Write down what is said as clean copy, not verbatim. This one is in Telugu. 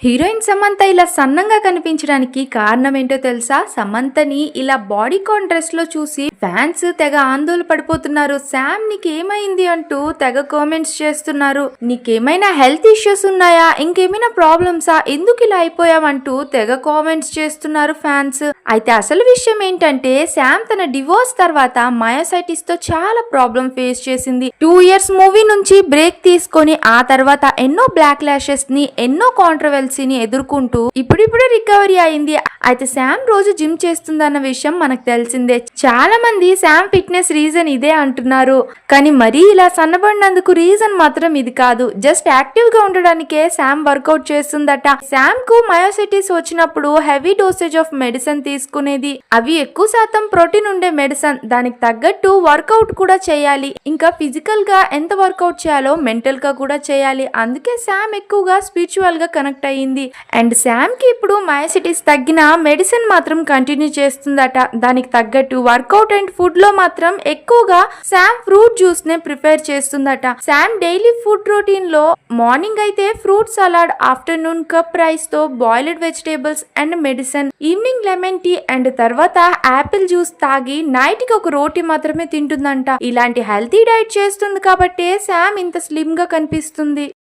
హీరోయిన్ సమంత ఇలా సన్నంగా కనిపించడానికి కారణం ఏంటో తెలుసా? సమంతని ఇలా బాడీ కాన్ డ్రెస్ లో చూసి ఫ్యాన్స్ తెగ ఆందోళన పడిపోతున్నారు. శామ్ నీకేమైంది అంటూ తెగ కామెంట్స్ చేస్తున్నారు. నీకేమైనా హెల్త్ ఇష్యూస్ ఉన్నాయా, ఇంకేమైనా ప్రాబ్లమ్సా, ఎందుకు ఇలా అయిపోయావంటూ తెగ కామెంట్స్ చేస్తున్నారు ఫ్యాన్స్. అయితే అసలు విషయం ఏంటంటే, శామ్ తన డివోర్స్ తర్వాత మయోసైటిస్ తో చాలా ప్రాబ్లం ఫేస్ చేసింది. 2 years మూవీ నుంచి బ్రేక్ తీసుకొని ఆ తర్వాత ఎన్నో బ్లాక్ లాషెస్ ని, ఎన్నో కాంట్రవర్సీని ఎదుర్కొంటూ ఇప్పుడిప్పుడే రికవరీ అయింది. అయితే శామ్ రోజు జిమ్ చేస్తుందన్న విషయం మనకు తెలిసిందే. చాలా మంది శామ్ ఫిట్నెస్ రీజన్ ఇదే అంటున్నారు. కానీ మరీ ఇలా సన్నబడినందుకు రీజన్ మాత్రం ఇది కాదు. జస్ట్ యాక్టివ్ గా ఉండడానికే శామ్ వర్కౌట్ చేస్తుందట. శామ్ కు మయోసైటిస్ వచ్చినప్పుడు హెవీ డోసేజ్ ఆఫ్ మెడిసిన్ తీసుకునేది. అవి ఎక్కువ శాతం ప్రోటీన్ ఉండే మెడిసిన్. దానికి తగ్గట్టు వర్కౌట్ కూడా చేయాలి. ఇంకా ఫిజికల్ గా ఎంత వర్కౌట్ చేయాలో మెంటల్ గా కూడా చేయాలి. అందుకే శామ్ ఎక్కువగా స్పిరిచువల్ గా కనెక్ట్ అయ్యింది. అండ్ శామ్ కి ఇప్పుడు మయోసైటిస్ తగ్గిన మెడిసిన్ మాత్రం కంటిన్యూ చేస్తుందట. దానికి తగ్గట్టు వర్కౌట్ అండ్ ఫుడ్ లో మాత్రం ఎక్కువగా శామ్ ఫ్రూట్ జ్యూస్ నే ప్రిపేర్ చేస్తుందట. శామ్ డైలీ ఫుడ్ రొటీన్ లో మార్నింగ్ అయితే fruit salad, afternoon cup rice తో boiled vegetables and medicine, evening lemon tea and తర్వాత యాపిల్ జ్యూస్ తాగి నైట్ కి ఒక రోటీ మాత్రమే తింటుందంట. ఇలాంటి హెల్తీ డైట్ చేస్తుంది కాబట్టే శామ్ ఇంత స్లిమ్ గా కనిపిస్తుంది.